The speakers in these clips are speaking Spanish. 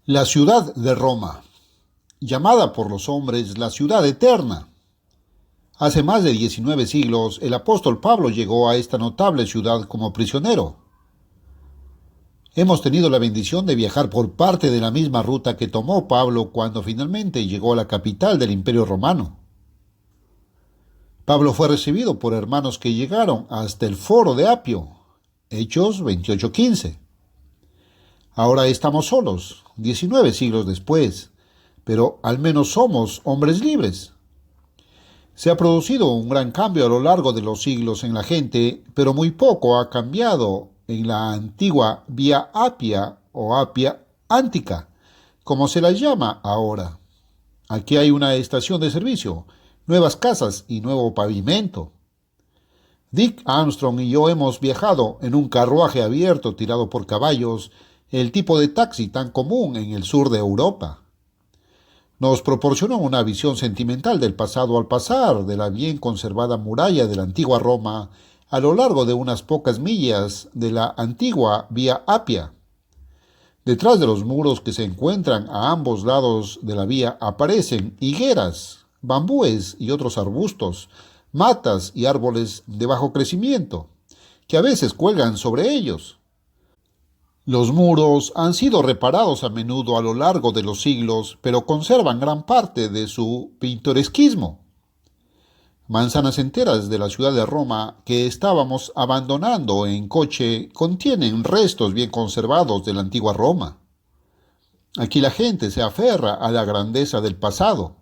La ciudad de Roma, llamada por los hombres la ciudad eterna. Hace más de 19 siglos, el apóstol Pablo llegó a esta notable ciudad como prisionero. Hemos tenido la bendición de viajar por parte de la misma ruta que tomó Pablo cuando finalmente llegó a la capital del Imperio Romano. Pablo fue recibido por hermanos que llegaron hasta el foro de Apio, Hechos 28:15. Ahora estamos solos, 19 siglos después, pero al menos somos hombres libres. Se ha producido un gran cambio a lo largo de los siglos en la gente, pero muy poco ha cambiado en la antigua Vía Apia o Apia Antica, como se la llama ahora. Aquí hay una estación de servicio, nuevas casas y nuevo pavimento. Dick Armstrong y yo hemos viajado en un carruaje abierto tirado por caballos, el tipo de taxi tan común en el sur de Europa. Nos proporcionó una visión sentimental del pasado al pasar de la bien conservada muralla de la antigua Roma a lo largo de unas pocas millas de la antigua Vía Apia. Detrás de los muros que se encuentran a ambos lados de la vía aparecen higueras, bambúes y otros arbustos, matas y árboles de bajo crecimiento, que a veces cuelgan sobre ellos. Los muros han sido reparados a menudo a lo largo de los siglos, pero conservan gran parte de su pintoresquismo. Manzanas enteras de la ciudad de Roma que estábamos abandonando en coche contienen restos bien conservados de la antigua Roma. Aquí la gente se aferra a la grandeza del pasado.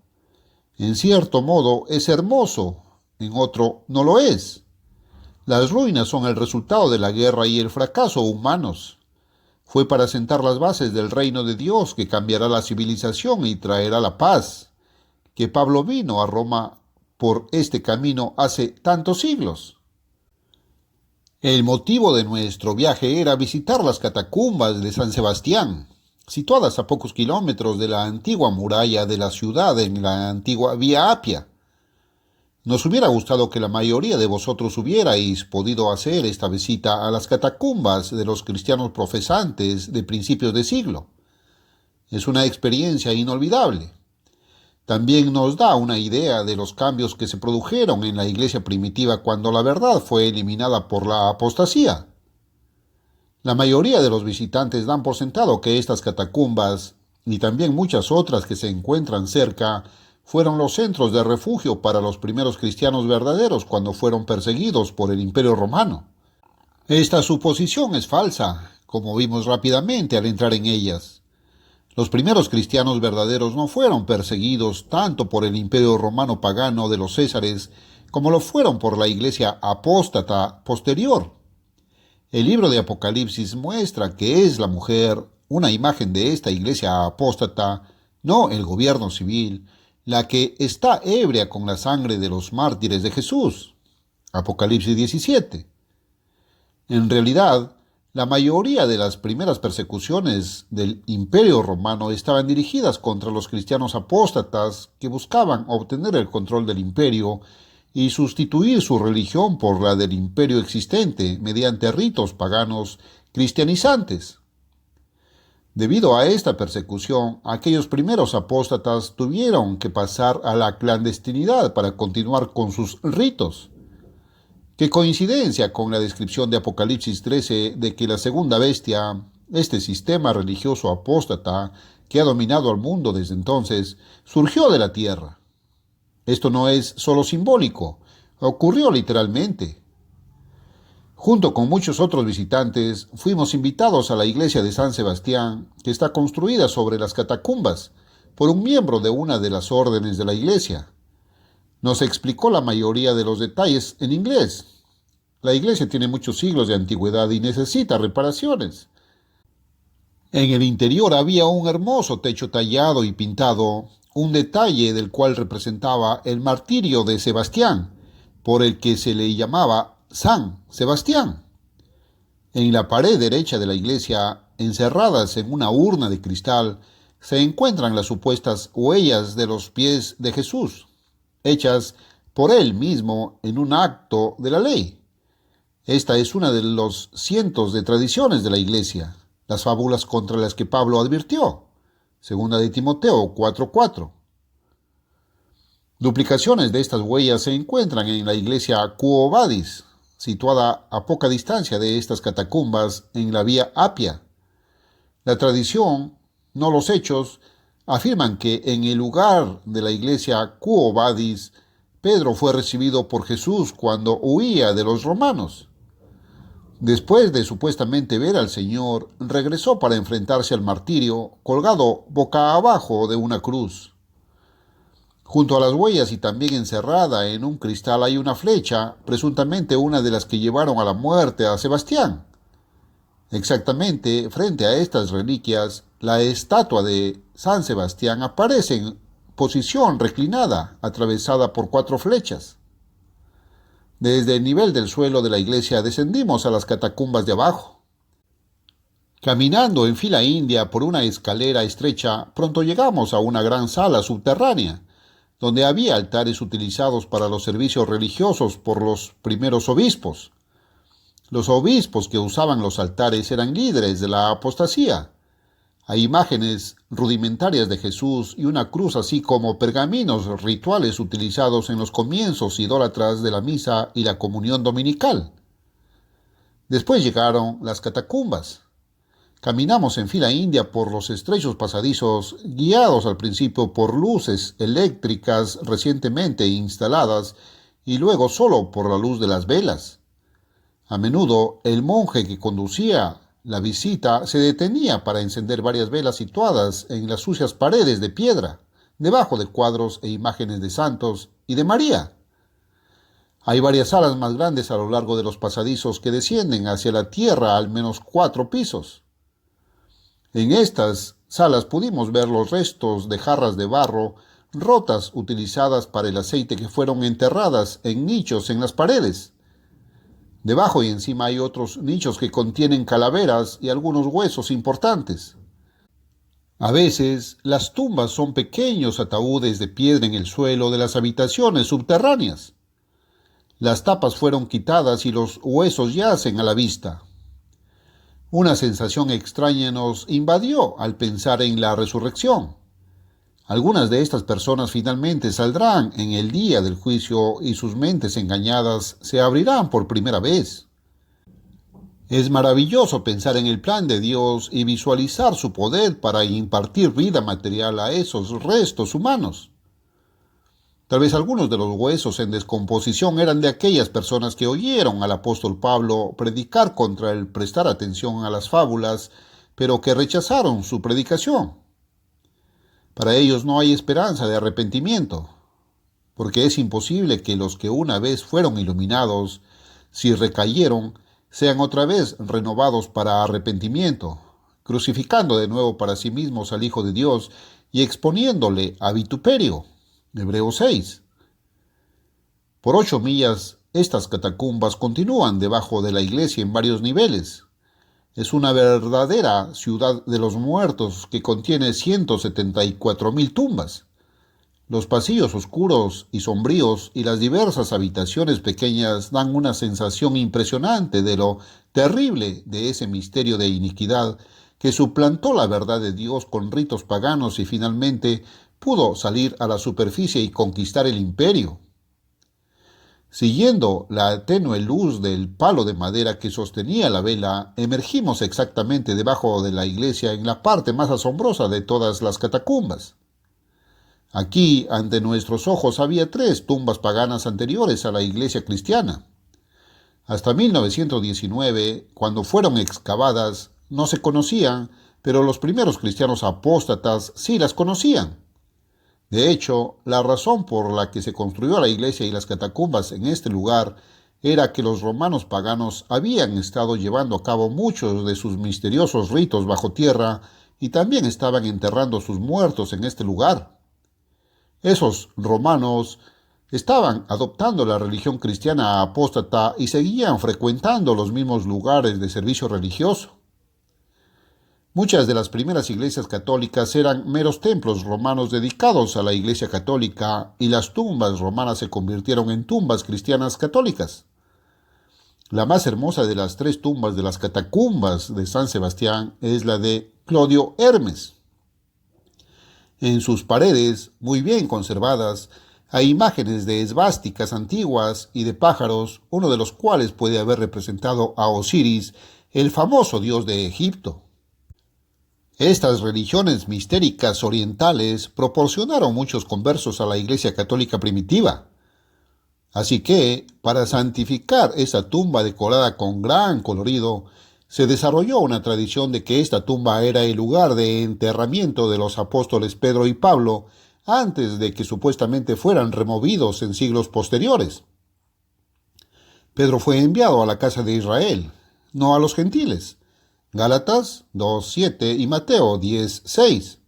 En cierto modo es hermoso, en otro no lo es. Las ruinas son el resultado de la guerra y el fracaso humanos. Fue para sentar las bases del reino de Dios que cambiará la civilización y traerá la paz, que Pablo vino a Roma por este camino hace tantos siglos. El motivo de nuestro viaje era visitar las catacumbas de San Sebastián, situadas a pocos kilómetros de la antigua muralla de la ciudad en la antigua Vía Apia. Nos hubiera gustado que la mayoría de vosotros hubierais podido hacer esta visita a las catacumbas de los cristianos profesantes de principios de siglo. Es una experiencia inolvidable. También nos da una idea de los cambios que se produjeron en la iglesia primitiva cuando la verdad fue eliminada por la apostasía. La mayoría de los visitantes dan por sentado que estas catacumbas, y también muchas otras que se encuentran cerca, fueron los centros de refugio para los primeros cristianos verdaderos cuando fueron perseguidos por el Imperio Romano. Esta suposición es falsa, como vimos rápidamente al entrar en ellas. Los primeros cristianos verdaderos no fueron perseguidos tanto por el Imperio Romano pagano de los Césares como lo fueron por la iglesia apóstata posterior. El libro de Apocalipsis muestra que es la mujer, una imagen de esta iglesia apóstata, no el gobierno civil, la que está ebria con la sangre de los mártires de Jesús. Apocalipsis 17. En realidad, la mayoría de las primeras persecuciones del Imperio Romano estaban dirigidas contra los cristianos apóstatas que buscaban obtener el control del imperio y sustituir su religión por la del imperio existente mediante ritos paganos cristianizantes. Debido a esta persecución, aquellos primeros apóstatas tuvieron que pasar a la clandestinidad para continuar con sus ritos. Qué coincidencia con la descripción de Apocalipsis 13 de que la segunda bestia, este sistema religioso apóstata que ha dominado al mundo desde entonces, surgió de la tierra. Esto no es solo simbólico, ocurrió literalmente. Junto con muchos otros visitantes, fuimos invitados a la iglesia de San Sebastián, que está construida sobre las catacumbas, por un miembro de una de las órdenes de la iglesia. Nos explicó la mayoría de los detalles en inglés. La iglesia tiene muchos siglos de antigüedad y necesita reparaciones. En el interior había un hermoso techo tallado y pintado, un detalle del cual representaba el martirio de Sebastián, por el que se le llamaba San Sebastián. En la pared derecha de la iglesia, encerradas en una urna de cristal, se encuentran las supuestas huellas de los pies de Jesús, hechas por él mismo en un acto de la ley. Esta es una de los cientos de tradiciones de la iglesia, las fábulas contra las que Pablo advirtió. Segunda de Timoteo 4:4. Duplicaciones de estas huellas se encuentran en la iglesia Quo Vadis, situada a poca distancia de estas catacumbas en la vía Apia. La tradición, no los hechos, afirman que en el lugar de la iglesia Quo Vadis, Pedro fue recibido por Jesús cuando huía de los romanos. Después de supuestamente ver al Señor, regresó para enfrentarse al martirio, colgado boca abajo de una cruz. Junto a las huellas y también encerrada en un cristal hay una flecha, presuntamente una de las que llevaron a la muerte a Sebastián. Exactamente frente a estas reliquias, la estatua de San Sebastián aparece en posición reclinada, atravesada por 4 flechas. Desde el nivel del suelo de la iglesia descendimos a las catacumbas de abajo. Caminando en fila india por una escalera estrecha, pronto llegamos a una gran sala subterránea, donde había altares utilizados para los servicios religiosos por los primeros obispos. Los obispos que usaban los altares eran líderes de la apostasía. Hay imágenes rudimentarias de Jesús y una cruz, así como pergaminos rituales utilizados en los comienzos idólatras de la misa y la comunión dominical. Después llegaron las catacumbas. Caminamos en fila india por los estrechos pasadizos, guiados al principio por luces eléctricas recientemente instaladas y luego solo por la luz de las velas. A menudo el monje que conducía la visita se detenía para encender varias velas situadas en las sucias paredes de piedra, debajo de cuadros e imágenes de santos y de María. Hay varias salas más grandes a lo largo de los pasadizos que descienden hacia la tierra al menos 4 pisos. En estas salas pudimos ver los restos de jarras de barro rotas utilizadas para el aceite que fueron enterradas en nichos en las paredes. Debajo y encima hay otros nichos que contienen calaveras y algunos huesos importantes. A veces, las tumbas son pequeños ataúdes de piedra en el suelo de las habitaciones subterráneas. Las tapas fueron quitadas y los huesos yacen a la vista. Una sensación extraña nos invadió al pensar en la resurrección. Algunas de estas personas finalmente saldrán en el día del juicio y sus mentes engañadas se abrirán por primera vez. Es maravilloso pensar en el plan de Dios y visualizar su poder para impartir vida material a esos restos humanos. Tal vez algunos de los huesos en descomposición eran de aquellas personas que oyeron al apóstol Pablo predicar contra el prestar atención a las fábulas, pero que rechazaron su predicación. Para ellos no hay esperanza de arrepentimiento, porque es imposible que los que una vez fueron iluminados, si recayeron, sean otra vez renovados para arrepentimiento, crucificando de nuevo para sí mismos al Hijo de Dios y exponiéndole a vituperio. Hebreos 6. Por 8 millas, estas catacumbas continúan debajo de la iglesia en varios niveles. Es una verdadera ciudad de los muertos que contiene 174,000 tumbas. Los pasillos oscuros y sombríos y las diversas habitaciones pequeñas dan una sensación impresionante de lo terrible de ese misterio de iniquidad que suplantó la verdad de Dios con ritos paganos y finalmente pudo salir a la superficie y conquistar el imperio. Siguiendo la tenue luz del palo de madera que sostenía la vela, emergimos exactamente debajo de la iglesia en la parte más asombrosa de todas las catacumbas. Aquí, ante nuestros ojos, había 3 tumbas paganas anteriores a la iglesia cristiana. Hasta 1919, cuando fueron excavadas, no se conocían, pero los primeros cristianos apóstatas sí las conocían. De hecho, la razón por la que se construyó la iglesia y las catacumbas en este lugar era que los romanos paganos habían estado llevando a cabo muchos de sus misteriosos ritos bajo tierra y también estaban enterrando sus muertos en este lugar. Esos romanos estaban adoptando la religión cristiana apóstata y seguían frecuentando los mismos lugares de servicio religioso. Muchas de las primeras iglesias católicas eran meros templos romanos dedicados a la iglesia católica y las tumbas romanas se convirtieron en tumbas cristianas católicas. La más hermosa de las 3 tumbas de las catacumbas de San Sebastián es la de Clodio Hermes. En sus paredes, muy bien conservadas, hay imágenes de esvásticas antiguas y de pájaros, uno de los cuales puede haber representado a Osiris, el famoso dios de Egipto. Estas religiones mistéricas orientales proporcionaron muchos conversos a la Iglesia Católica primitiva. Así que, para santificar esa tumba decorada con gran colorido, se desarrolló una tradición de que esta tumba era el lugar de enterramiento de los apóstoles Pedro y Pablo antes de que supuestamente fueran removidos en siglos posteriores. Pedro fue enviado a la casa de Israel, no a los gentiles. Gálatas 2:7 y Mateo 10:6.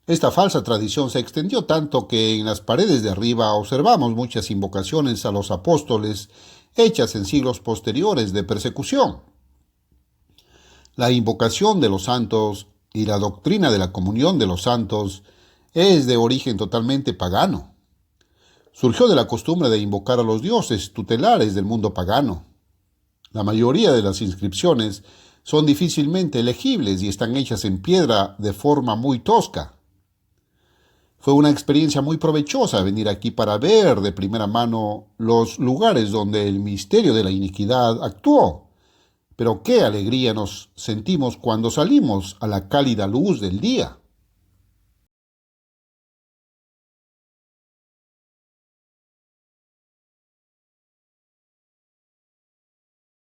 Esta falsa tradición se extendió tanto que en las paredes de arriba observamos muchas invocaciones a los apóstoles hechas en siglos posteriores de persecución. La invocación de los santos y la doctrina de la comunión de los santos es de origen totalmente pagano. Surgió de la costumbre de invocar a los dioses tutelares del mundo pagano. La mayoría de las inscripciones son difícilmente legibles y están hechas en piedra de forma muy tosca. Fue una experiencia muy provechosa venir aquí para ver de primera mano los lugares donde el misterio de la iniquidad actuó. Pero qué alegría nos sentimos cuando salimos a la cálida luz del día.